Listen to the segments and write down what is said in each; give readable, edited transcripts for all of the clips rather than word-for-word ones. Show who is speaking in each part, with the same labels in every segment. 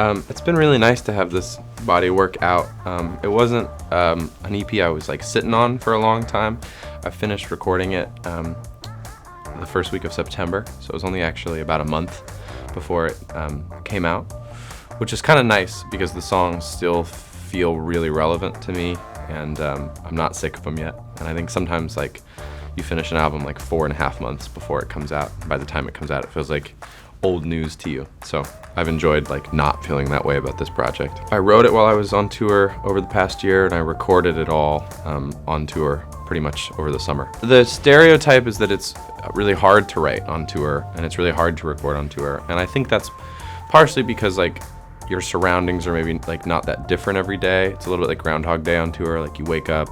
Speaker 1: It's been really nice to have this body of work out. It wasn't an EP I was like sitting on for a long time. I finished recording it the first week of September, so it was only actually about a month before it came out, which is kind of nice because the songs still feel really relevant to me, and I'm not sick of them yet. And I think sometimes like you finish an album like 4.5 months before it comes out. By the time it comes out, it feels like old news to you. So I've enjoyed like not feeling that way about this project. I wrote it while I was on tour over the past year, and I recorded it all on tour pretty much over the summer. The stereotype is that it's really hard to write on tour and it's really hard to record on tour, and I think that's partially because like your surroundings are maybe like not that different every day. It's a little bit like Groundhog Day on tour. Like you wake up,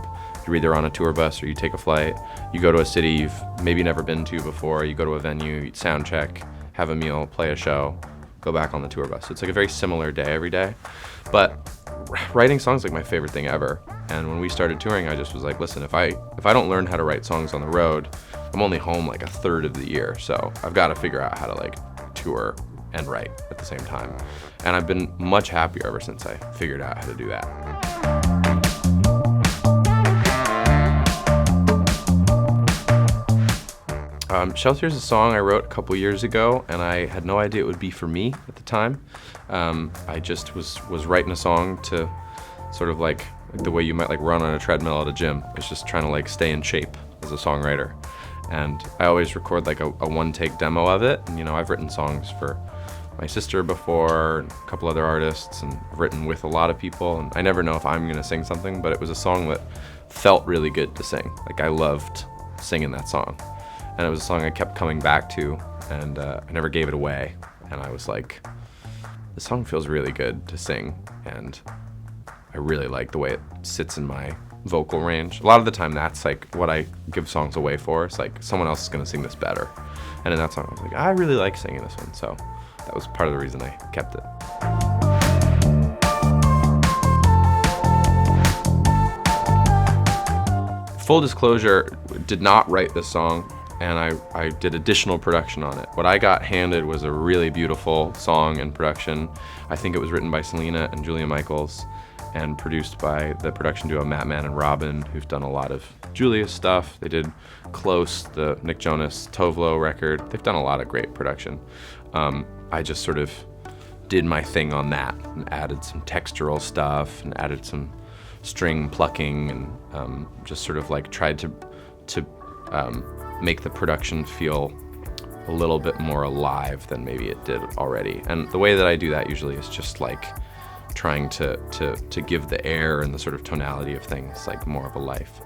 Speaker 1: you're either on a tour bus or you take a flight, you go to a city you've maybe never been to before, you go to a venue, you sound check, have a meal, play a show, go back on the tour bus. So it's like a very similar day every day. But writing songs is like my favorite thing ever. And when we started touring, I just was like, listen, if I don't learn how to write songs on the road, I'm only home like a third of the year. So I've got to figure out how to like tour and write at the same time. And I've been much happier ever since I figured out how to do that. Shelter is a song I wrote a couple years ago, and I had no idea it would be for me at the time. I just was writing a song to sort of like the way you might like run on a treadmill at a gym. It's just trying to like stay in shape as a songwriter. And I always record like a one-take demo of it. And, you know, I've written songs for my sister before, and a couple other artists, and I've written with a lot of people. And I never know if I'm gonna sing something, but it was a song that felt really good to sing. Like I loved singing that song. And it was a song I kept coming back to, and I never gave it away. And I was like, this song feels really good to sing, and I really like the way it sits in my vocal range. A lot of the time that's like what I give songs away for. It's like someone else is gonna sing this better. And in that song I was like, I really like singing this one. So that was part of the reason I kept it. Full disclosure, did not write this song, and I did additional production on it. What I got handed was a really beautiful song and production. I think it was written by Selena and Julia Michaels and produced by the production duo Matt Man and Robin, who've done a lot of Julia's stuff. They did Close, the Nick Jonas Tovlo record. They've done a lot of great production. I just sort of did my thing on that and added some textural stuff and added some string plucking and just sort of like tried to make the production feel a little bit more alive than maybe it did already. And the way that I do that usually is just like trying to give the air and the sort of tonality of things like more of a life.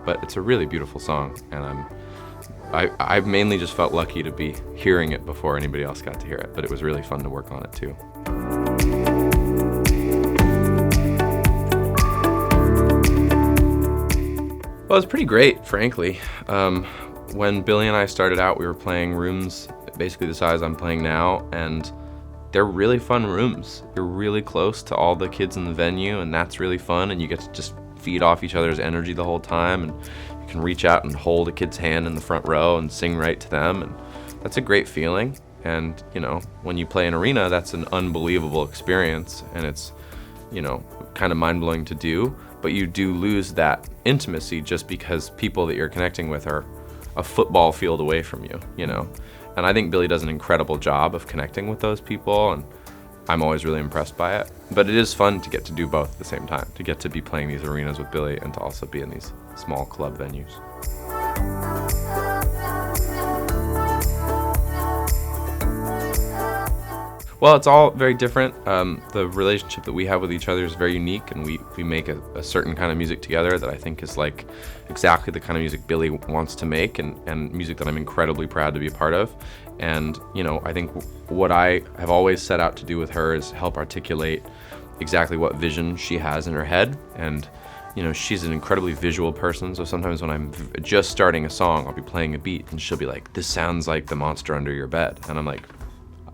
Speaker 1: But it's a really beautiful song, and I mainly just felt lucky to be hearing it before anybody else got to hear it, but it was really fun to work on it too. Well, it's pretty great, frankly. When Billie and I started out, we were playing rooms basically the size I'm playing now, and they're really fun rooms. You're really close to all the kids in the venue, and that's really fun, and you get to just feed off each other's energy the whole time, and you can reach out and hold a kid's hand in the front row and sing right to them, and that's a great feeling. And, you know, when you play an arena, that's an unbelievable experience, and it's, you know, kind of mind-blowing to do, but you do lose that intimacy just because people that you're connecting with are a football field away from you, you know? And I think Billie does an incredible job of connecting with those people, and I'm always really impressed by it. But it is fun to get to do both at the same time, to get to be playing these arenas with Billie and to also be in these small club venues. Well, it's all very different. The relationship that we have with each other is very unique, and we make a certain kind of music together that I think is like exactly the kind of music Billie wants to make, and music that I'm incredibly proud to be a part of. And, you know, I think what I have always set out to do with her is help articulate exactly what vision she has in her head. And, you know, she's an incredibly visual person, so sometimes when I'm just starting a song, I'll be playing a beat, and she'll be like, this sounds like the monster under your bed. And I'm like,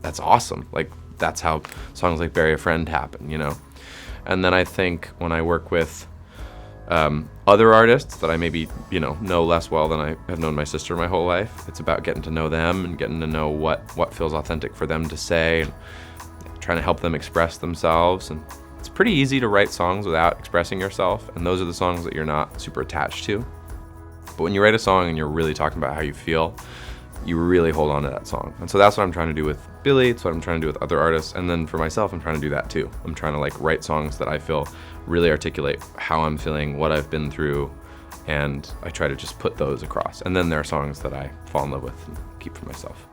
Speaker 1: that's awesome. Like, that's how songs like Bury a Friend happen, you know? And then I think when I work with other artists that I maybe, you know less well than I have known my sister my whole life, it's about getting to know them and getting to know what feels authentic for them to say, and trying to help them express themselves. And it's pretty easy to write songs without expressing yourself, and those are the songs that you're not super attached to. But when you write a song and you're really talking about how you feel, you really hold on to that song. And so that's what I'm trying to do with Billie, it's what I'm trying to do with other artists, and then for myself, I'm trying to do that too. I'm trying to like write songs that I feel really articulate how I'm feeling, what I've been through, and I try to just put those across. And then there are songs that I fall in love with and keep for myself.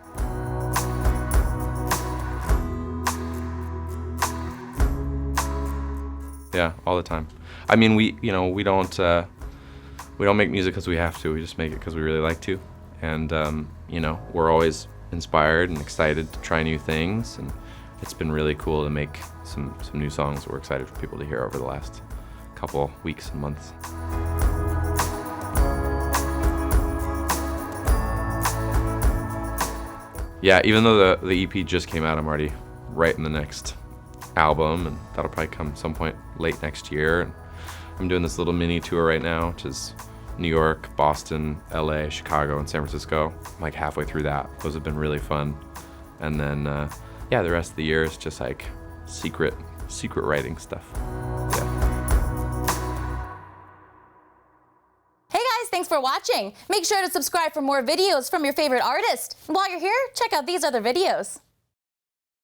Speaker 1: Yeah, all the time. I mean, we don't make music because we have to. We just make it because we really like to. And we're always inspired and excited to try new things. And it's been really cool to make some new songs that we're excited for people to hear over the last couple weeks and months. Yeah, even though the EP just came out, I'm already writing the next album, and that'll probably come some point late next year. And I'm doing this little mini tour right now, which is New York, Boston, LA, Chicago, and San Francisco. I'm like halfway through that. Those have been really fun. And then, the rest of the year is just like secret writing stuff. Yeah.
Speaker 2: Hey guys, thanks for watching. Make sure to subscribe for more videos from your favorite artist. And while you're here, check out these other videos.